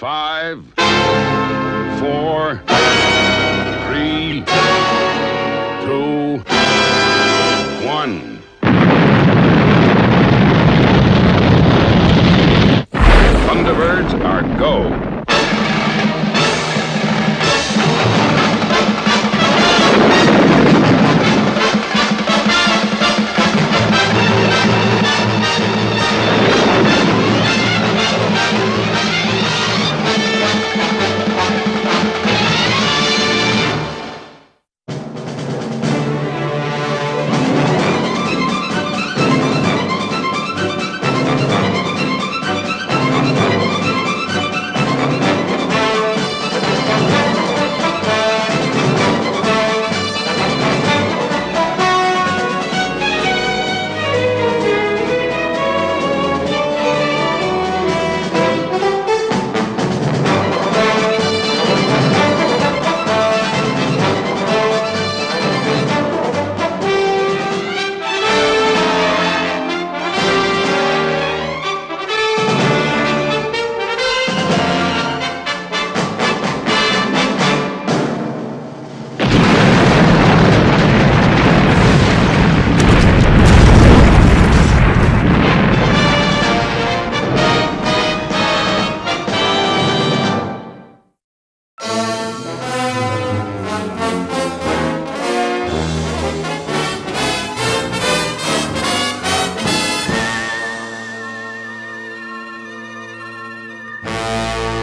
5, 4, 3, 2, 1. Thunderbirds are go.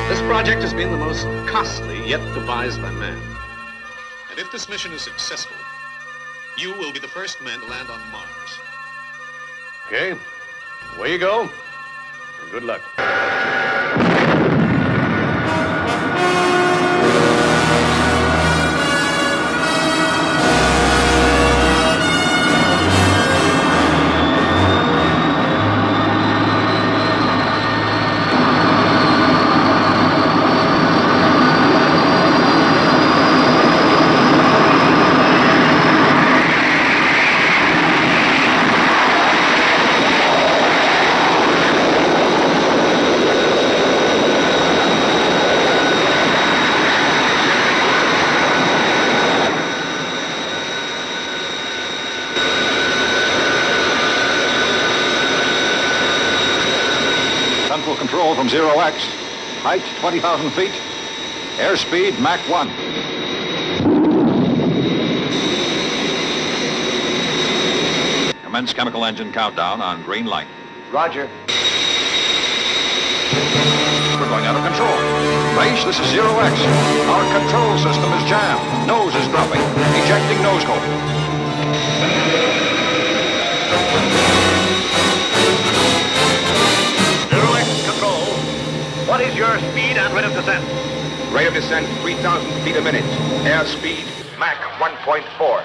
This project has been the most costly yet devised by man. And if this mission is successful, you will be the first men to land on Mars. Okay, away you go, and good luck. Central control from 0X. Height 20,000 feet. Airspeed Mach 1. Commence chemical engine countdown on green light. Roger. We're going out of control. Base, this is 0X. Our control system is jammed. Nose is dropping. Ejecting nose cone. What is your speed and rate of descent? Rate of descent 3,000 feet a minute. Airspeed Mach 1.4.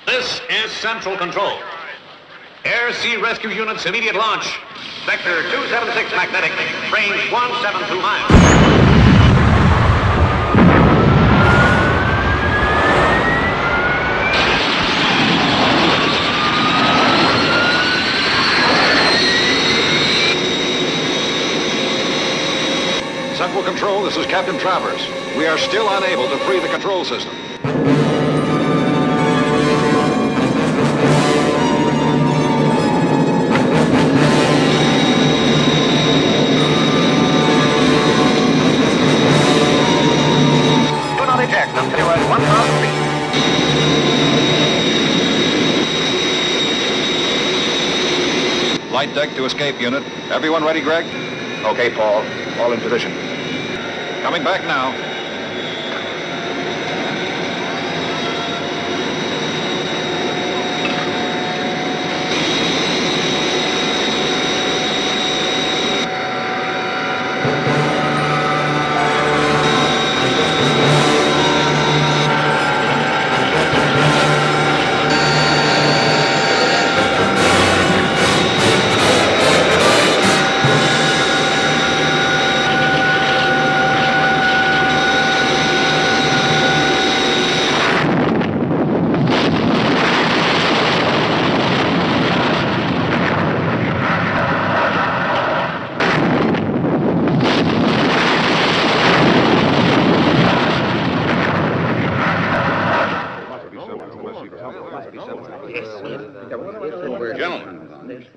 This is Central Control. Air-Sea Rescue Units immediate launch. Vector 276 magnetic, range 172 miles. Central control, this is Captain Travers. We are still unable to free the control system. Do not eject until you are at 1,000 feet. Light deck to escape unit. Everyone ready, Greg? Okay, Paul. All in position. Coming back now. Gentlemen,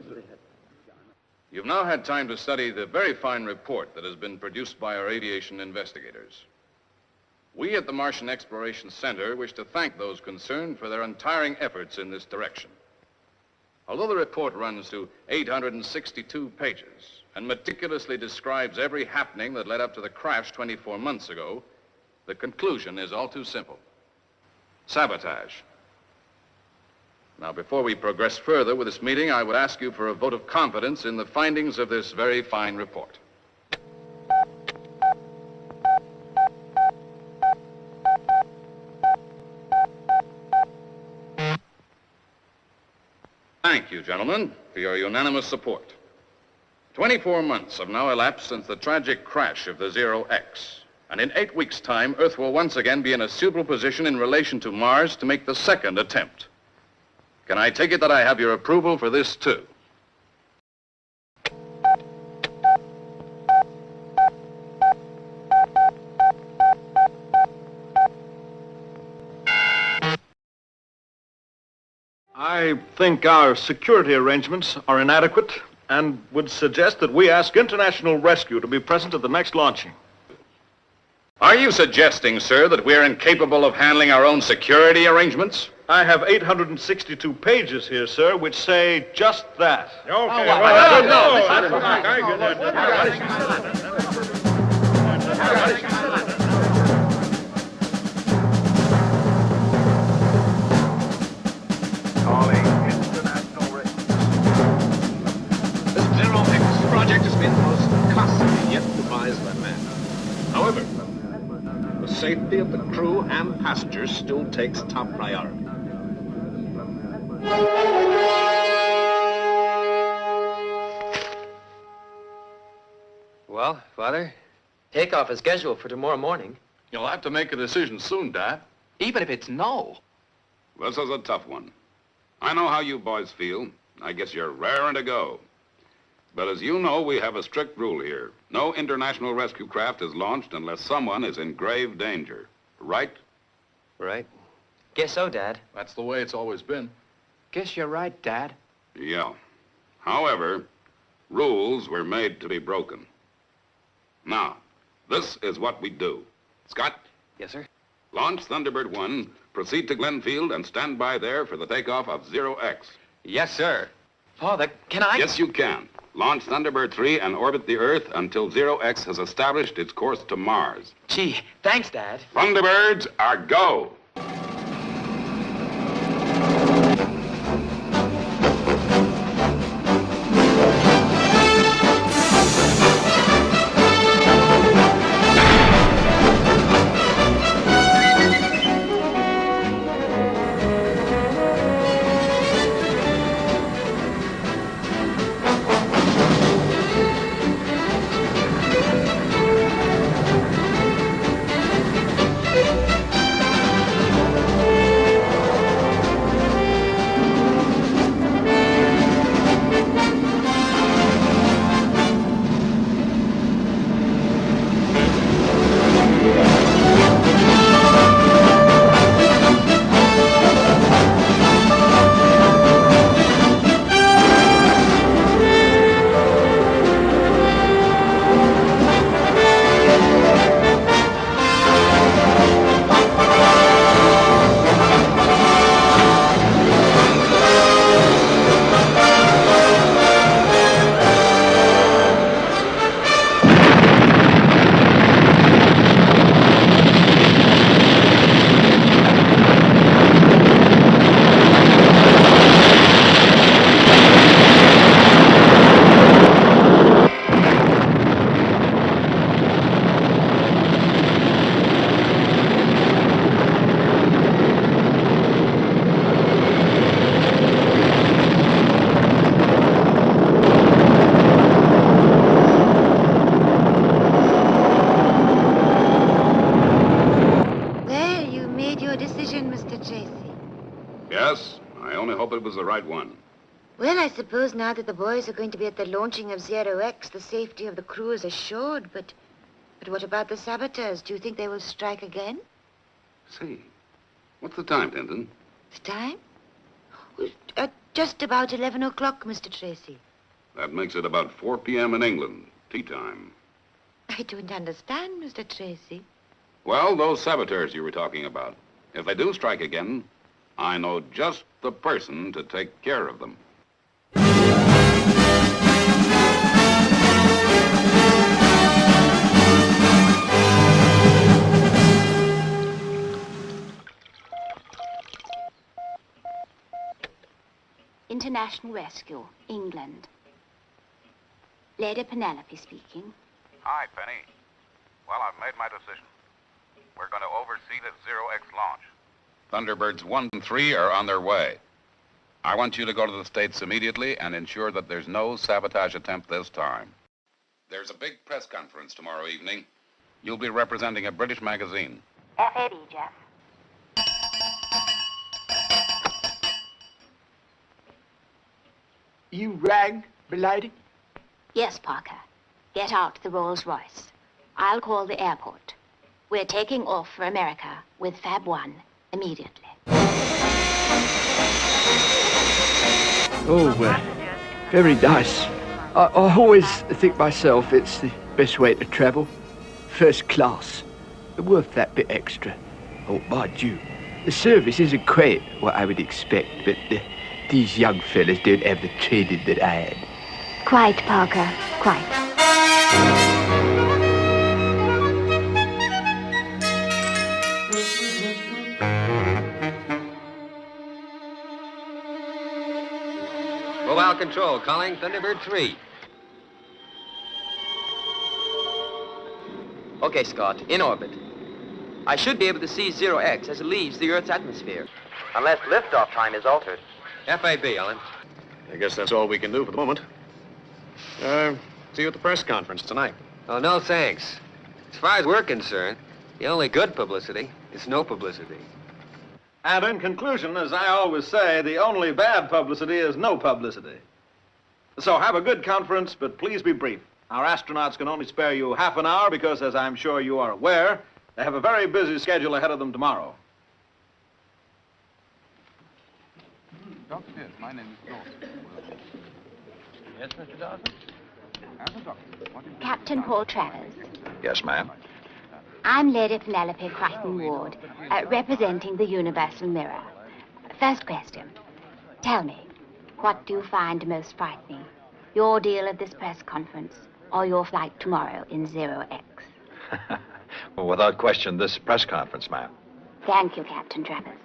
you've now had time to study the very fine report that has been produced by our aviation investigators. We at the Martian Exploration Center wish to thank those concerned for their untiring efforts in this direction. Although the report runs to 862 pages and meticulously describes every happening that led up to the crash 24 months ago, the conclusion is all too simple. Sabotage. Now, before we progress further with this meeting, I would ask you for a vote of confidence in the findings of this very fine report. Thank you, gentlemen, for your unanimous support. 24 months have now elapsed since the tragic crash of the Zero-X. And in 8 weeks' time, Earth will once again be in a suitable position in relation to Mars to make the second attempt. Can I take it that I have your approval for this, too? I think our security arrangements are inadequate and would suggest that we ask international rescue to be present at the next launching. Are you suggesting, sir, that we're incapable of handling our own security arrangements? I have 862 pages here, sir, which say just that. Calling international rescue. The Zero-X project has been most costly yet devised by man. However, the safety of the crew and passengers still takes top priority. Well, Father, takeoff is scheduled for tomorrow morning. You'll have to make a decision soon, Dad. Even if it's no. This is a tough one. I know how you boys feel. I guess you're raring to go. But as you know, we have a strict rule here. No international rescue craft is launched unless someone is in grave danger. Right? Right. Guess so, Dad. That's the way it's always been. Guess you're right, Dad. Yeah. However, rules were made to be broken. Now, this is what we do. Scott, Yes, sir. launch Thunderbird 1, proceed to Glenfield, and stand by there for the takeoff of Zero-X. Yes, sir. Father, can I? Yes, you can. Launch Thunderbird 3 and orbit the Earth until Zero-X has established its course to Mars. Gee, thanks, Dad. Thunderbirds are go! Yes, I only hope it was the right one. Well, I suppose now that the boys are going to be at the launching of Zero-X, the safety of the crew is assured, but what about the saboteurs? Do you think they will strike again? Say, what's the time, Denton? The time? At just about 11 o'clock, Mr. Tracy. That makes it about 4 p.m. in England. Tea time. I don't understand, Mr. Tracy. Well, those saboteurs you were talking about. If they do strike again, I know just the person to take care of them. International Rescue, England. Lady Penelope speaking. Hi, Penny. Well, I've made my decision. We're going to oversee the Zero-X launch. Thunderbirds 1 and 3 are on their way. I want you to go to the States immediately and ensure that there's no sabotage attempt this time. There's a big press conference tomorrow evening. You'll be representing a British magazine. FAB, Jeff. You rang, milady? Yes, Parker. Get out the Rolls-Royce. I'll call the airport. We're taking off for America with Fab 1 immediately. Oh, very nice. I always think myself it's the best way to travel. First class. Worth that bit extra. Oh, mind you, the service isn't quite what I would expect, but these young fellas don't have the training that I had. Quite, Parker. Quite. Mobile control, calling Thunderbird 3. Okay, Scott, in orbit. I should be able to see Zero-X as it leaves the Earth's atmosphere. Unless liftoff time is altered. FAB, Ellen. I guess that's all we can do for the moment. See you at the press conference tonight. Oh, no thanks. As far as we're concerned, the only good publicity is no publicity. And in conclusion, as I always say, the only bad publicity is no publicity. So have a good conference, but please be brief. Our astronauts can only spare you half an hour because, as I'm sure you are aware, they have a very busy schedule ahead of them tomorrow. Doctor, yes, my name is Dawson. Yes, Mr. Dawson? As a doctor, what is Captain Paul Travers. Yes, ma'am. I'm Lady Penelope Crichton Ward, representing the Universal Mirror. First question. Tell me, what do you find most frightening? Your deal at this press conference or your flight tomorrow in Zero-X? Well, without question, this press conference, ma'am. Thank you, Captain Travers.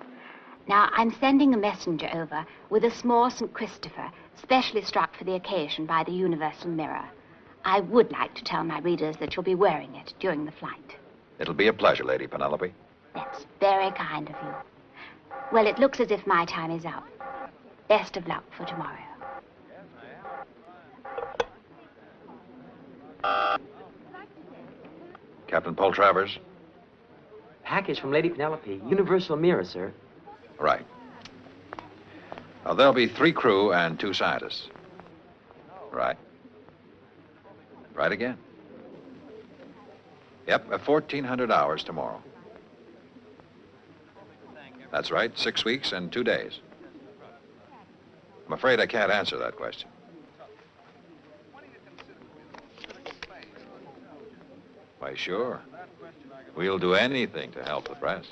Now, I'm sending a messenger over with a small St. Christopher, specially struck for the occasion by the Universal Mirror. I would like to tell my readers that you'll be wearing it during the flight. It'll be a pleasure, Lady Penelope. That's very kind of you. Well, it looks as if my time is up. Best of luck for tomorrow. Captain Paul Travers? Package from Lady Penelope, Universal Mirror, sir. Right. Now, there'll be 3 crew and 2 scientists. Right. Right again. Yep, 1,400 hours tomorrow. That's right, 6 weeks and 2 days. I'm afraid I can't answer that question. Why, sure. We'll do anything to help the press.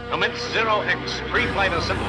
Commence Zero-X pre-flight assembly.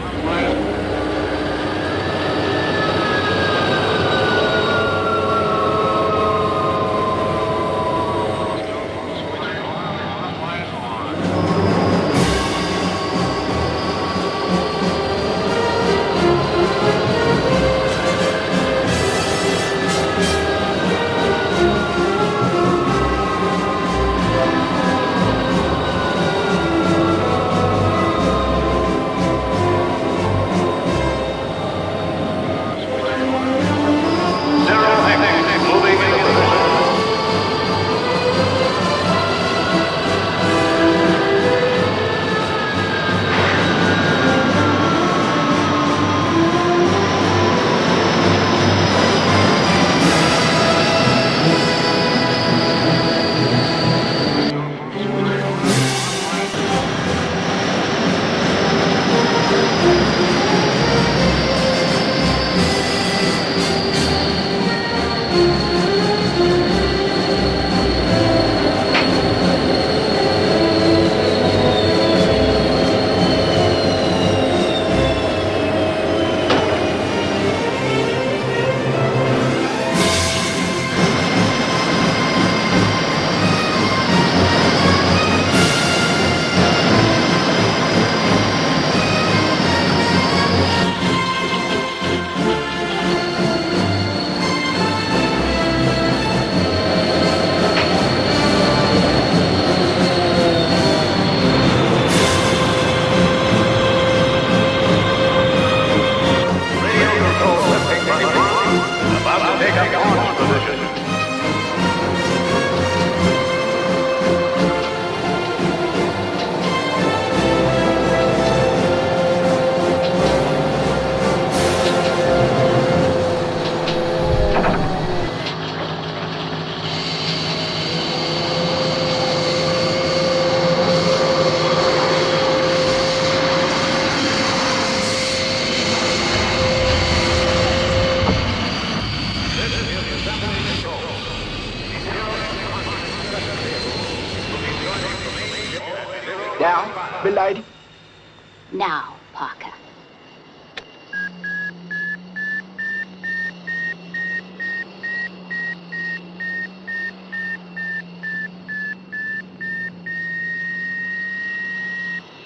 Now, Parker.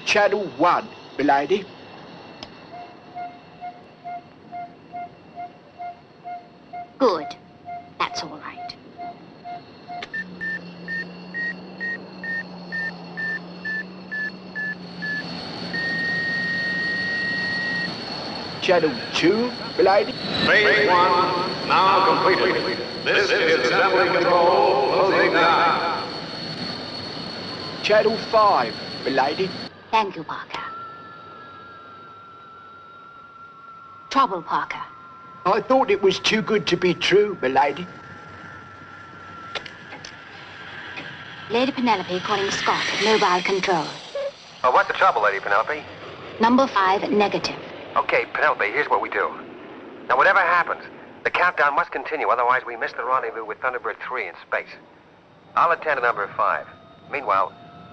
Channel 1, milady. Good. That's all right. Channel 2, milady. Phase 1 now completed. This is assembly control closing down. Channel 5, milady. Thank you, Parker. Trouble, Parker. I thought it was too good to be true, milady. Lady Penelope calling Scott at mobile control. Oh, what's the trouble, Lady Penelope? Number 5, negative. Okay, Penelope, here's what we do. Now, whatever happens, the countdown must continue, otherwise we miss the rendezvous with Thunderbird 3 in space. I'll attend to number 5. Meanwhile,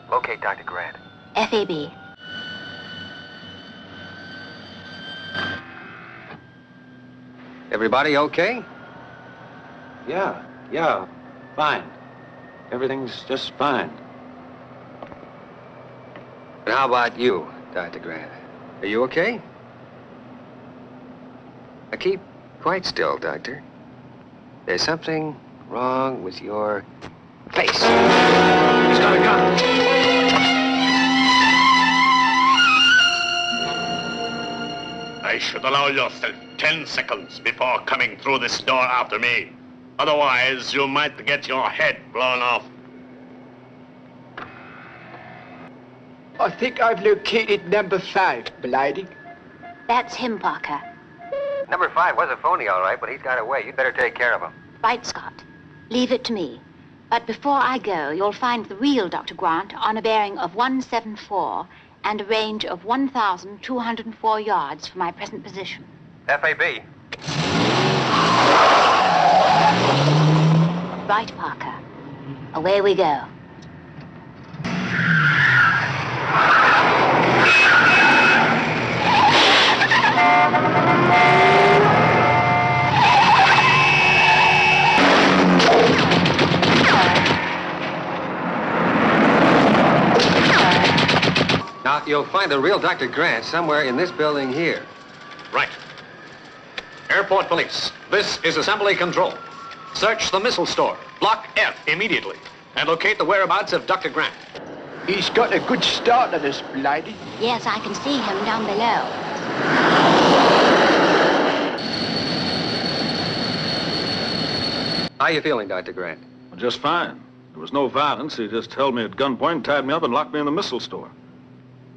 locate Dr. Grant. FAB. Everybody okay? Yeah, fine. Everything's just fine. And how about you, Dr. Grant? Are you okay? Now keep quite still, Doctor. There's something wrong with your face. He's got a gun. I should allow yourself 10 seconds before coming through this door after me. Otherwise, you might get your head blown off. I think I've located number 5, milady. That's him, Parker. Number 5 was a phony, all right, but he's got away. You'd better take care of him. Right, Scott. Leave it to me. But before I go, you'll find the real Dr. Grant on a bearing of 174 and a range of 1,204 yards from my present position. FAB. Right, Parker. Away we go. Now, you'll find the real Dr. Grant somewhere in this building here. Right. Airport police, this is assembly control. Search the missile store, block F immediately, and locate the whereabouts of Dr. Grant. He's got a good start on us, milady. Yes, I can see him down below. How you feeling, Dr. Grant? Well, just fine. There was no violence. He just held me at gunpoint, tied me up, and locked me in the missile store.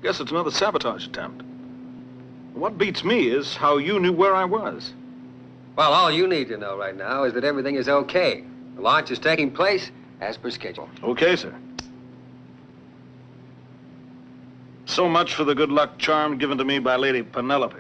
Guess it's another sabotage attempt. What beats me is how you knew where I was. Well, all you need to know right now is that everything is okay. The launch is taking place as per schedule. Okay, sir. So much for the good luck charm given to me by Lady Penelope.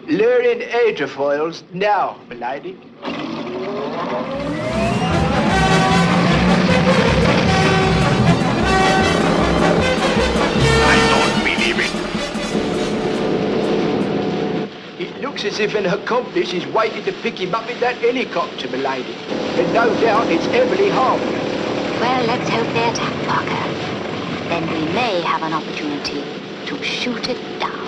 Luring hydrofoils now, milady. I don't believe it. It looks as if an accomplice is waiting to pick him up in that helicopter, milady. And no doubt it's heavily harmed. Well, let's hope they attack, Parker. Then we may have an opportunity to shoot it down.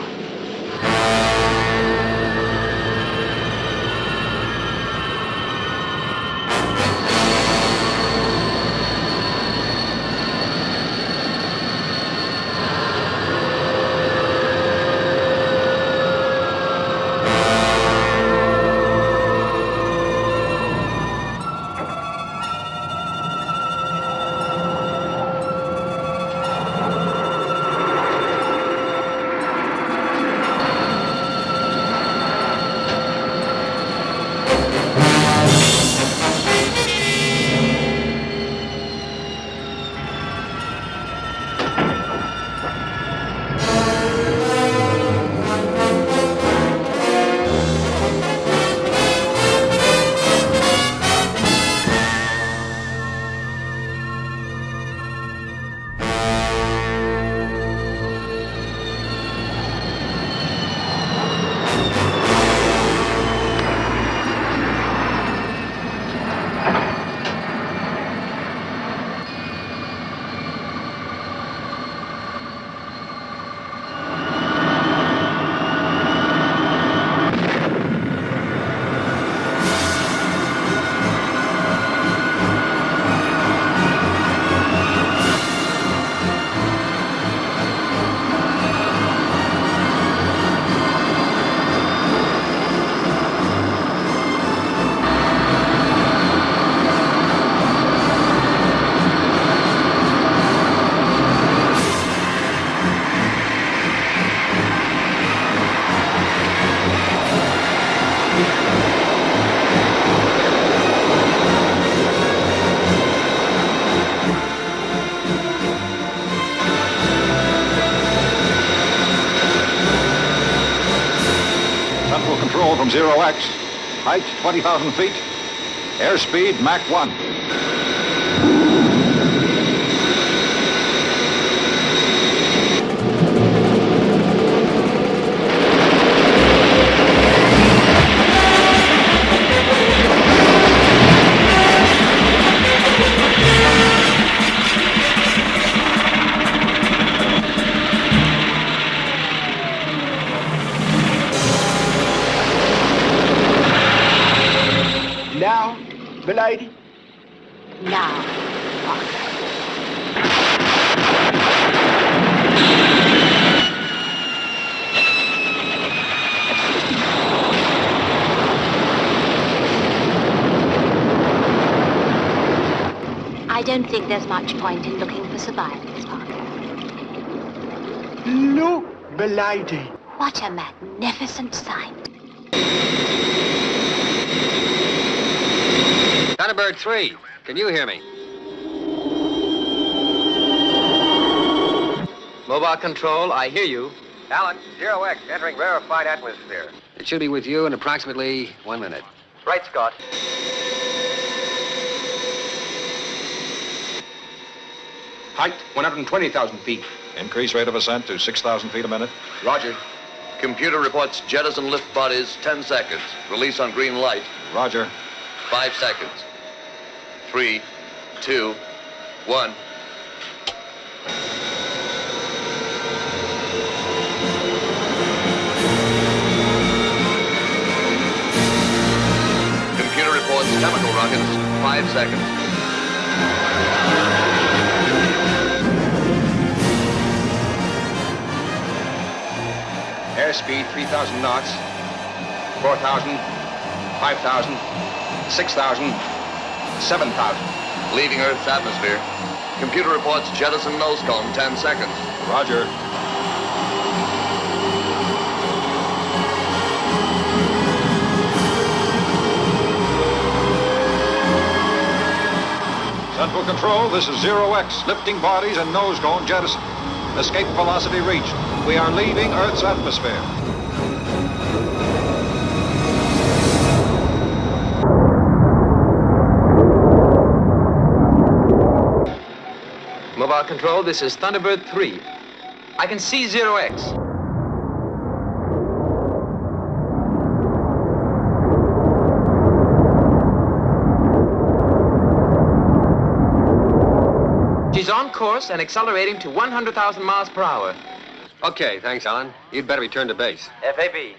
from 0X. Height 20,000 feet. Airspeed Mach 1. Now, milady? Now, I don't think there's much point in looking for survivors, Parker. Look, milady. What a magnificent sight. Thunderbird 3, can you hear me? Mobile control, I hear you. Alan, 0X, entering rarefied atmosphere. It should be with you in approximately 1 minute. Right, Scott. Height 120,000 feet. Increase rate of ascent to 6,000 feet a minute. Roger. Computer reports jettison lift bodies 10 seconds. Release on green light. Roger. 5 seconds. 3, 2, 1. Computer reports chemical rockets. 5 seconds. Airspeed 3,000 knots. 4,000, 5,000, 6,000, 7,000. Leaving Earth's atmosphere. Computer reports jettison nose cone 10 seconds. Roger. Central Control, this is 0X. Lifting bodies and nose cone jettison. Escape velocity reached. We are leaving Earth's atmosphere. Mobile control, this is Thunderbird 3. I can see 0X. She's on course and accelerating to 100,000 miles per hour. Okay, thanks, Alan. You'd better return to base. FAB.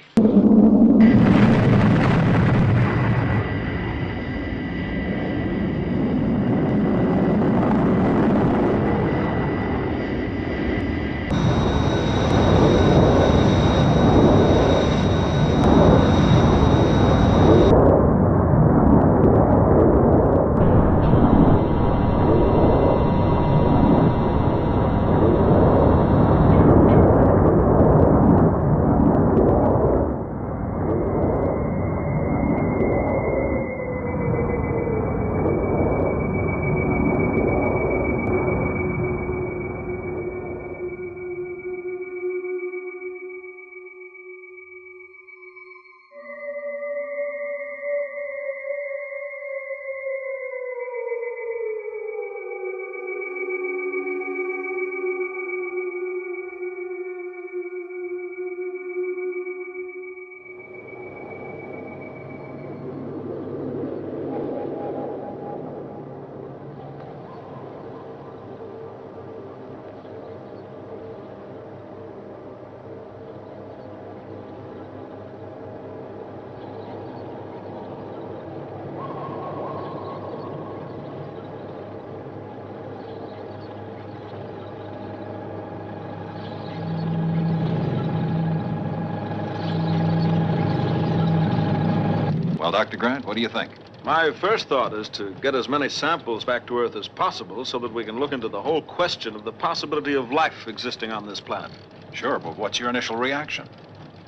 Well, Dr. Grant, what do you think? My first thought is to get as many samples back to Earth as possible so that we can look into the whole question of the possibility of life existing on this planet. Sure, but what's your initial reaction?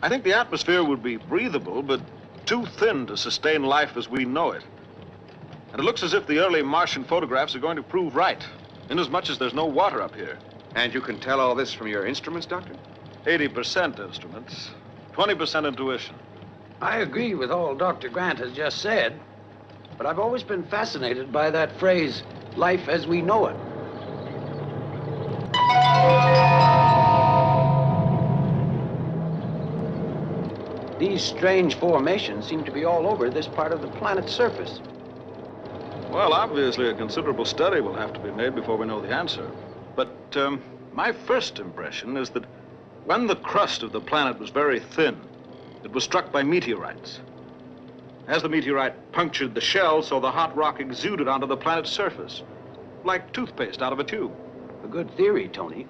I think the atmosphere would be breathable, but too thin to sustain life as we know it. And it looks as if the early Martian photographs are going to prove right, inasmuch as there's no water up here. And you can tell all this from your instruments, Doctor? 80% instruments, 20% intuition. I agree with all Dr. Grant has just said, but I've always been fascinated by that phrase, life as we know it. These strange formations seem to be all over this part of the planet's surface. Well, obviously a considerable study will have to be made before we know the answer. But my first impression is that when the crust of the planet was very thin, it was struck by meteorites. As the meteorite punctured the shell, so the hot rock exuded onto the planet's surface, like toothpaste out of a tube. A good theory, Tony.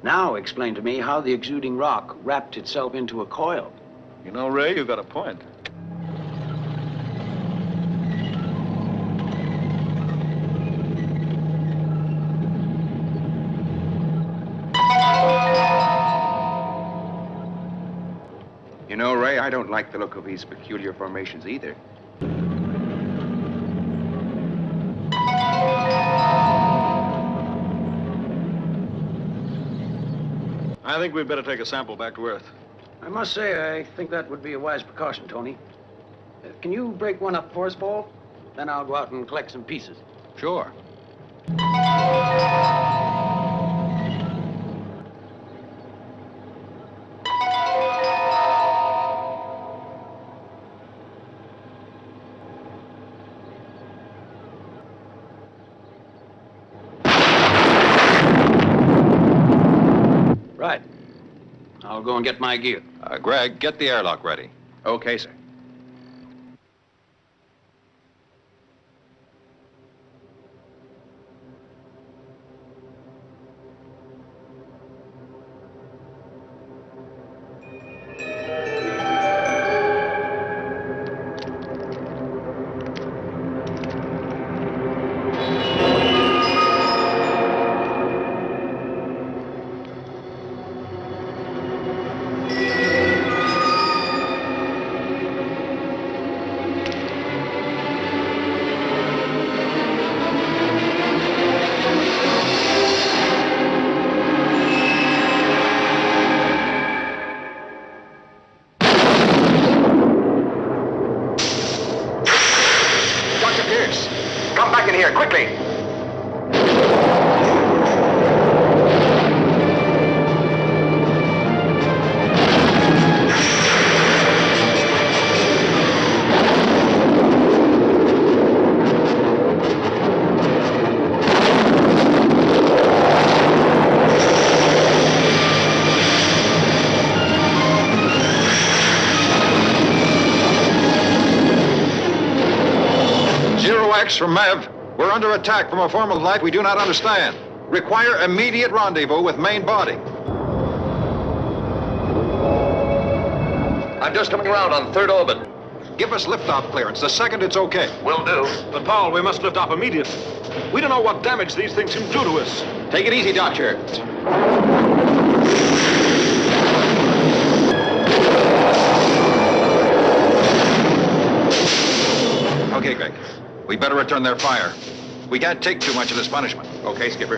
Now explain to me how the exuding rock wrapped itself into a coil. You know, Ray, you've got a point. You know, Ray, I don't like the look of these peculiar formations either. I think we'd better take a sample back to Earth. I must say, I think that would be a wise precaution, Tony. Can you break one up for us, Paul? Then I'll go out and collect some pieces. Sure. Right. I'll go and get my gear. Greg, get the airlock ready. Okay, sir. Come back in here, quickly! From Mev. We're under attack from a form of life we do not understand. Require immediate rendezvous with main body. I'm just coming around on third orbit. Give us liftoff clearance the second it's okay. Will do. But Paul, we must lift off immediately. We don't know what damage these things can do to us. Take it easy, Doctor. Okay, Greg. We better return their fire. We can't take too much of this punishment. Okay, Skipper.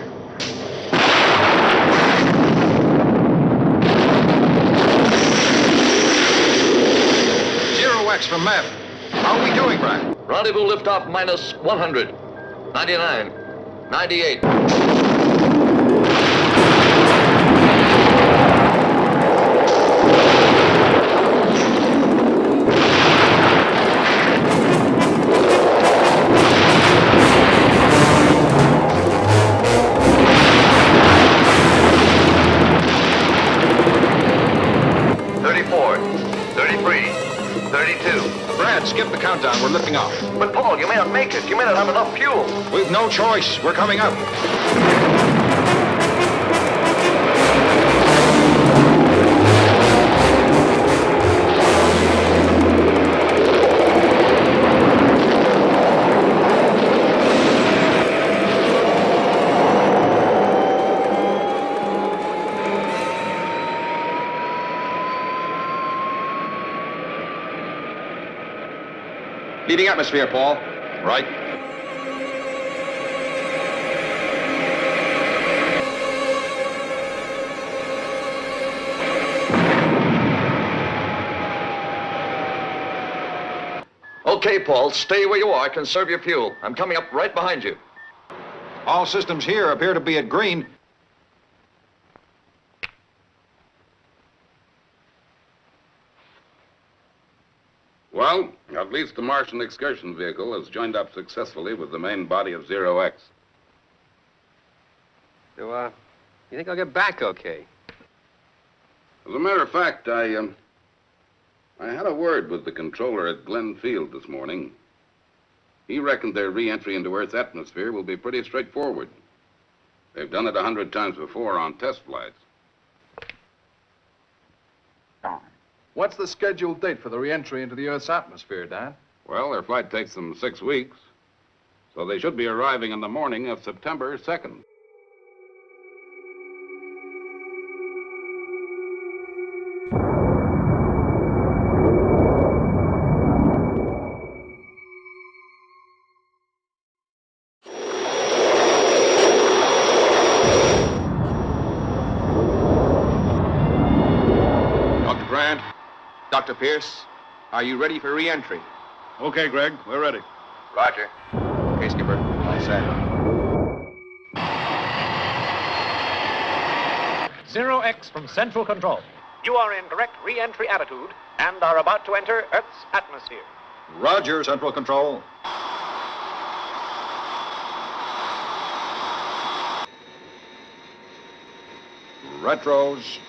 Zero X from Mev. How are we doing, Brian? Rendezvous liftoff minus 100. 99. 98. Skip the countdown. We're lifting off. But Paul, you may not make it. You may not have enough fuel. We've no choice. We're coming up. Leaving atmosphere, Paul. Right. Okay, Paul, stay where you are. Conserve your fuel. I'm coming up right behind you. All systems here appear to be at green. Well, at least the Martian excursion vehicle has joined up successfully with the main body of Zero X. So, you think I'll get back okay? As a matter of fact, I had a word with the controller at Glen Field this morning. He reckoned their re-entry into Earth's atmosphere will be pretty straightforward. They've done it 100 times before on test flights. What's the scheduled date for the re-entry into the Earth's atmosphere, Dan? Well, their flight takes them 6 weeks, so they should be arriving in the morning of September 2nd. Dr. Pierce, are you ready for re-entry? Okay, Greg, we're ready. Roger. Okay, Skipper. All set. Zero X from Central Control. You are in direct re-entry attitude and are about to enter Earth's atmosphere. Roger, Central Control. Retros.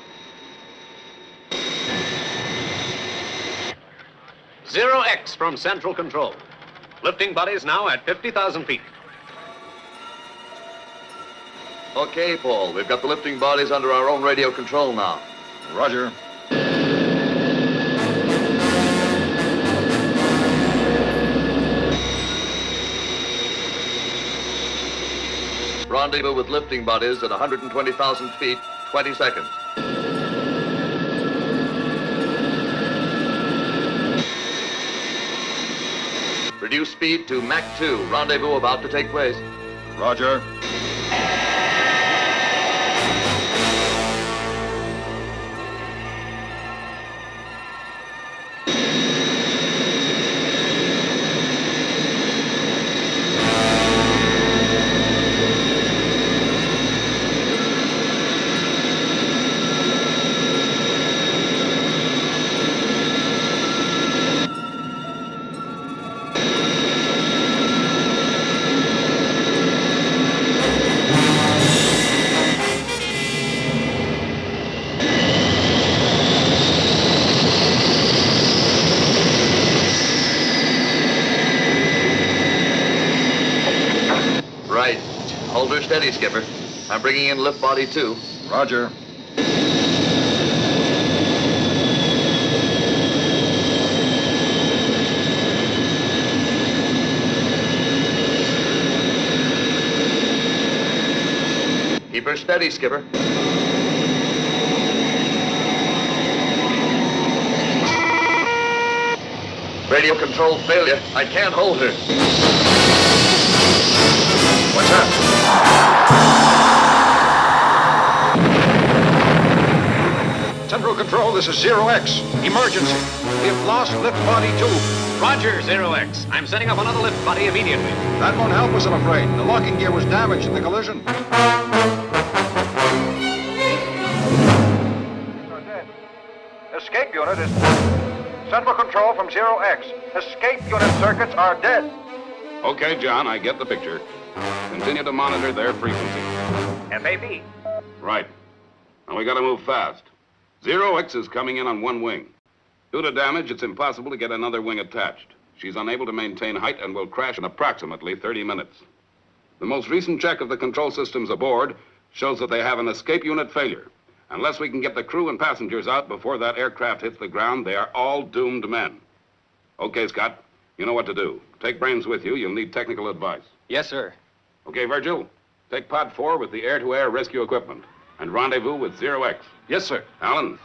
Zero X from Central Control. Lifting bodies now at 50,000 feet. Okay, Paul, we've got the lifting bodies under our own radio control now. Roger. Rendezvous with lifting bodies at 120,000 feet, 20 seconds. Reduce speed to Mach 2. Rendezvous about to take place. Roger. Hold her steady, Skipper. I'm bringing in lift body 2. Roger. Keep her steady, Skipper. Radio control failure. I can't hold her. What's that? Central Control, this is Zero X. Emergency. We have lost lift body 2. Roger, Zero X. I'm setting up another lift body immediately. That won't help us, I'm afraid. The locking gear was damaged in the collision. Escape unit is... Central Control from Zero X. Escape unit circuits are dead. Okay, John, I get the picture. Continue to monitor their frequency. FAB. Right. Now we gotta move fast. Zero X is coming in on one wing. Due to damage, it's impossible to get another wing attached. She's unable to maintain height and will crash in approximately 30 minutes. The most recent check of the control systems aboard shows that they have an escape unit failure. Unless we can get the crew and passengers out before that aircraft hits the ground, they are all doomed men. Okay, Scott, you know what to do. Take brains with you. You'll need technical advice. Yes, sir. Okay, Virgil, take Pod 4 with the air-to-air rescue equipment and rendezvous with Zero X. Yes, sir. Alan?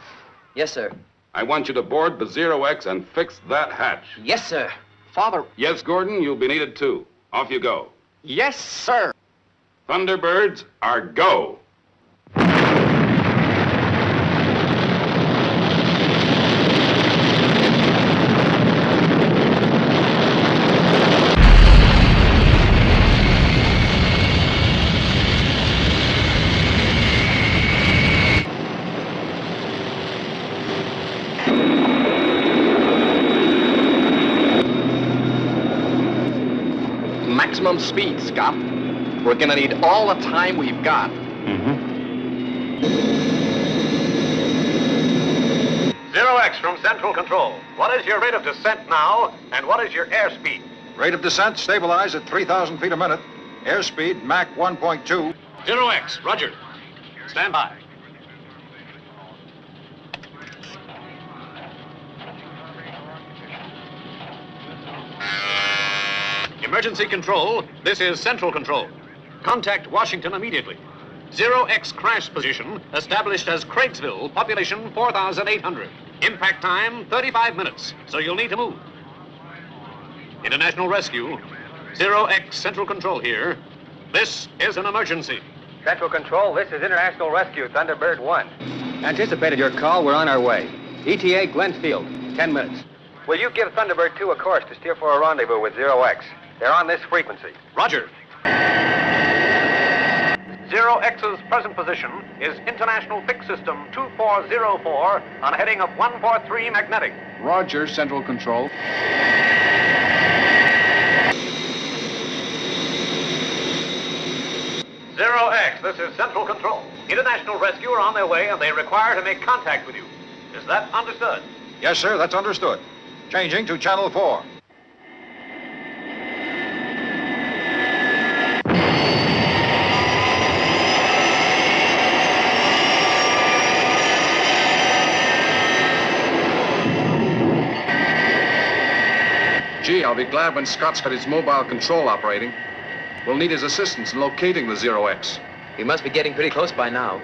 Yes, sir. I want you to board the Zero X and fix that hatch. Yes, sir. Father... Yes, Gordon, you'll be needed too. Off you go. Yes, sir. Thunderbirds are go. down speed, Scott. We're gonna need all the time we've got. Zero X from Central Control. What is your rate of descent now, and what is your airspeed? Rate of descent stabilized at 3,000 feet a minute. Airspeed Mach 1.2. Zero X, roger. Stand by. Emergency control, this is Central Control. Contact Washington immediately. Zero X crash position established as Craigsville, population 4,800. Impact time 35 minutes, so you'll need to move. International Rescue, Zero X Central Control here. This is an emergency. Central Control, this is International Rescue, Thunderbird 1. Anticipated your call. We're on our way. ETA Glenfield, 10 minutes. Will you give Thunderbird 2 a course to steer for a rendezvous with Zero X? They're on this frequency. Roger. Zero X's present position is International Fix System 2404 on a heading of 143 magnetic. Roger, Central Control. Zero X, this is Central Control. International Rescue are on their way and they require to make contact with you. Is that understood? Yes, sir, that's understood. Changing to Channel 4. Gee, I'll be glad when Scott's got his mobile control operating. We'll need his assistance in locating the Zero X. He must be getting pretty close by now.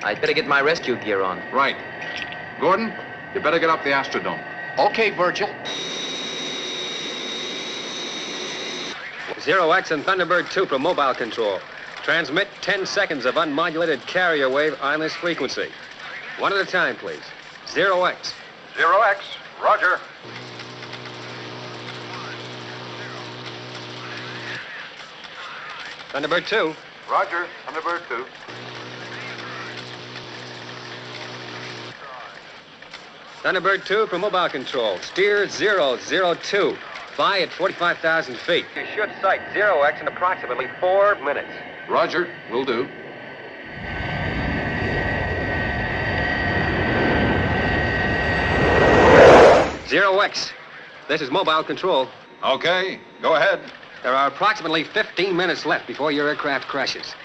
I'd better get my rescue gear on. Right. Gordon, you better get up the Astrodome. Okay, Virgil. Zero X and Thunderbird 2 from mobile control. Transmit 10 seconds of unmodulated carrier wave on this frequency. One at a time, please. Zero X. Zero X, roger. Thunderbird 2. Roger, Thunderbird 2. Thunderbird 2 from mobile control. Steer 002. Fly at 45,000 feet. You should sight Zero X in approximately 4 minutes. Roger, will do. Zero X. This is mobile control. Okay, go ahead. There are approximately 15 minutes left before your aircraft crashes.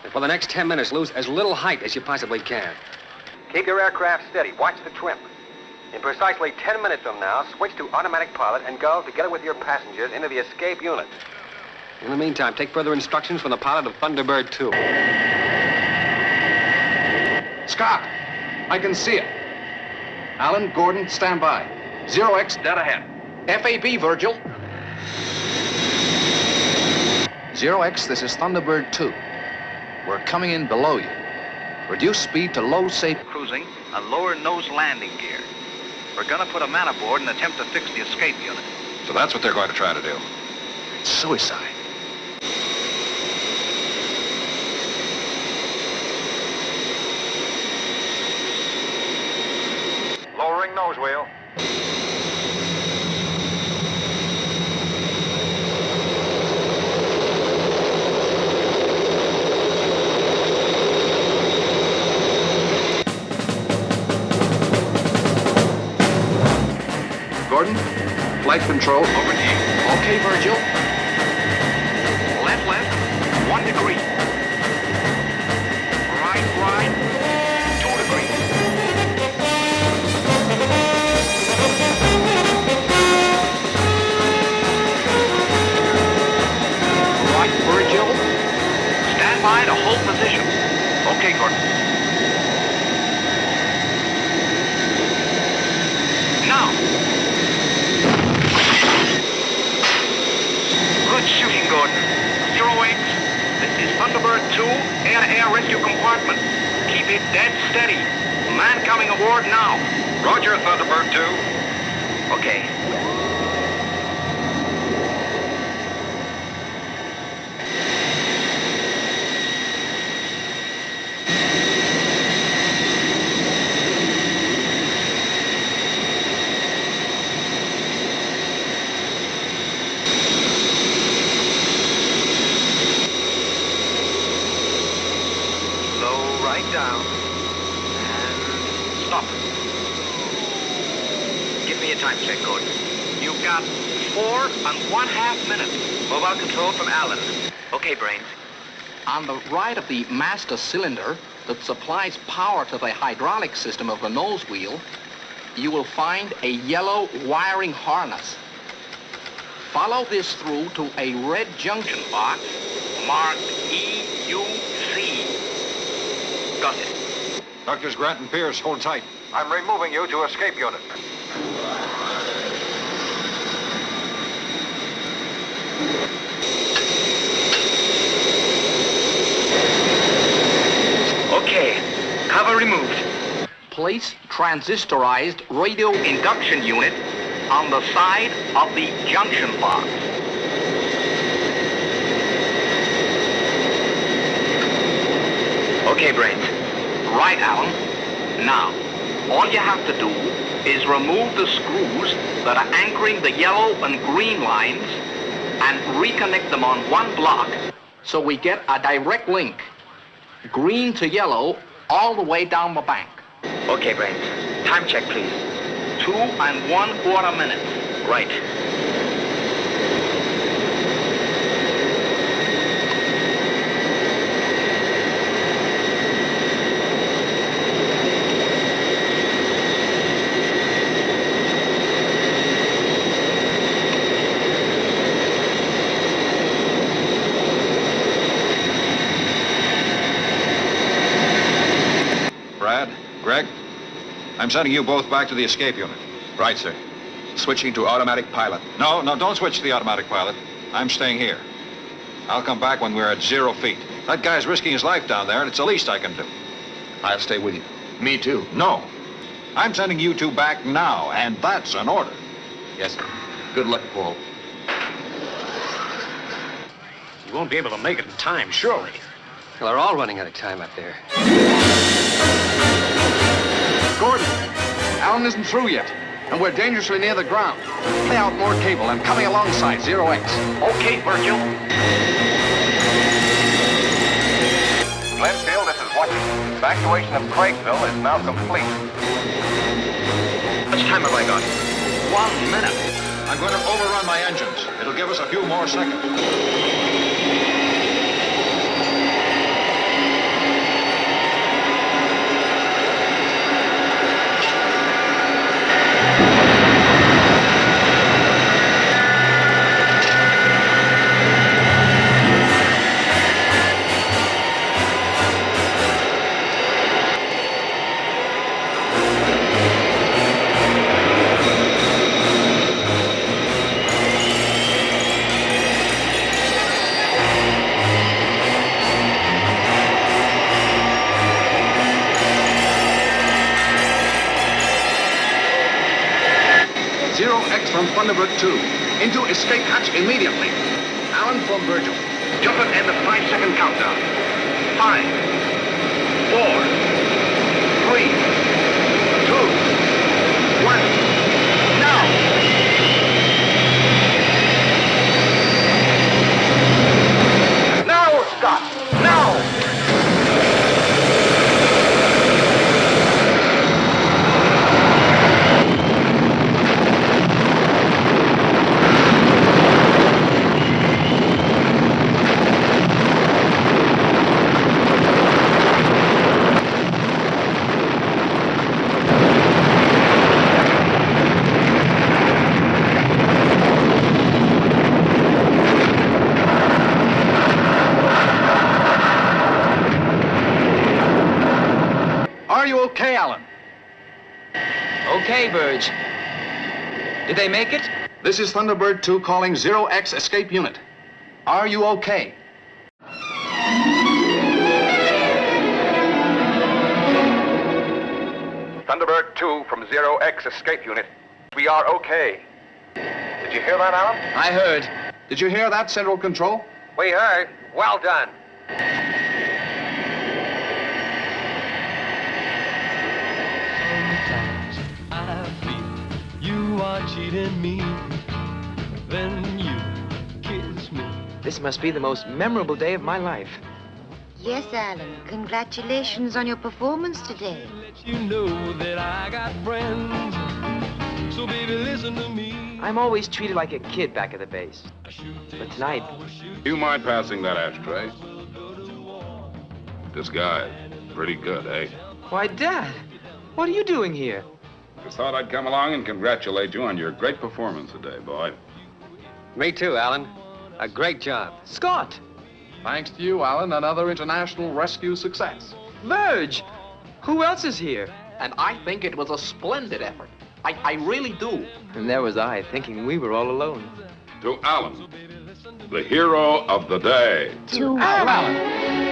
And for the next 10 minutes, lose as little height as you possibly can. Keep your aircraft steady. Watch the trim. In precisely 10 minutes from now, switch to automatic pilot and go, together with your passengers, into the escape unit. In the meantime, take further instructions from the pilot of Thunderbird 2. Scott, I can see it. Alan, Gordon, stand by. Zero X dead ahead. FAB, Virgil. Zero X, this is Thunderbird 2. We're coming in below you. Reduce speed to low safe cruising on lower nose landing gear. We're gonna put a man aboard and attempt to fix the escape unit. So that's what they're going to try to do. It's suicide. Lowering nose wheel. Gordon, flight control. Over to you. Okay, Virgil. Left, 1 degree. Right, 2 degrees. Right, Virgil. Stand by to hold position. Okay, Gordon. Now. Good shooting, Gordon. Zero X, this is Thunderbird 2, air-to-air rescue compartment. Keep it dead steady. Man coming aboard now. Roger, Thunderbird 2. Okay. down. And stop. Give me a time check, Gordon. You've got 4½ minutes. Mobile control from Alan. Okay, Brains. On the right of the master cylinder that supplies power to the hydraulic system of the nose wheel, you will find a yellow wiring harness. Follow this through to a red junction box marked EUC. Got it. Doctors Grant and Pierce, hold tight. I'm removing you to escape unit. Okay, cover removed. Place transistorized radio induction unit on the side of the junction box. Okay, Brains. Right, Alan. Now, all you have to do is remove the screws that are anchoring the yellow and green lines and reconnect them on one block so we get a direct link, green to yellow, all the way down the bank. Okay, Brains. Time check, please. 2¼ minutes. Right. Brad, Greg, I'm sending you both back to the escape unit. Right, sir. Switching to automatic pilot. No, don't switch to the automatic pilot. I'm staying here. I'll come back when we're at 0 feet. That guy's risking his life down there, and it's the least I can do. I'll stay with you. Me too. No. I'm sending you two back now, and that's an order. Yes, sir. Good luck, Paul. You won't be able to make it in time, surely. Well, they're all running out of time up there. Gordon, Alan isn't through yet, and we're dangerously near the ground. Lay out more cable. I'm coming alongside 0X. Okay, Virgil. Glenfield, this is Washington. Evacuation of Craigsville is now complete. How much time have I got? 1 minute. I'm going to overrun my engines. It'll give us a few more seconds. From Thunderbird 2. Into escape hatch immediately. Alan from Virgil. Jump it and the 5-second countdown. 5, 4, 3, 2, 1. Now! Now, Scott! Now! Are you okay, Alan? Okay, Birds. Did they make it? This is Thunderbird 2 calling 0X escape unit. Are you okay? Thunderbird 2 from 0X escape unit. We are okay. Did you hear that, Alan? I heard. Did you hear that, Central Control? We heard. Well done. Sometimes I feel you are cheating me when you kiss me. This must be the most memorable day of my life. Yes, Alan. Congratulations on your performance today. You know that I got friends. So baby, listen to me. I'm always treated like a kid back at the base. But tonight... You mind passing that ashtray? This guy, pretty good, eh? Why, Dad, what are you doing here? Just thought I'd come along and congratulate you on your great performance today, boy. Me too, Alan. A great job. Scott! Thanks to you, Alan, another international rescue success. Verge! Who else is here? And I think it was a splendid effort. I really do. And there was I, thinking we were all alone. To Alan, the hero of the day. To Alan.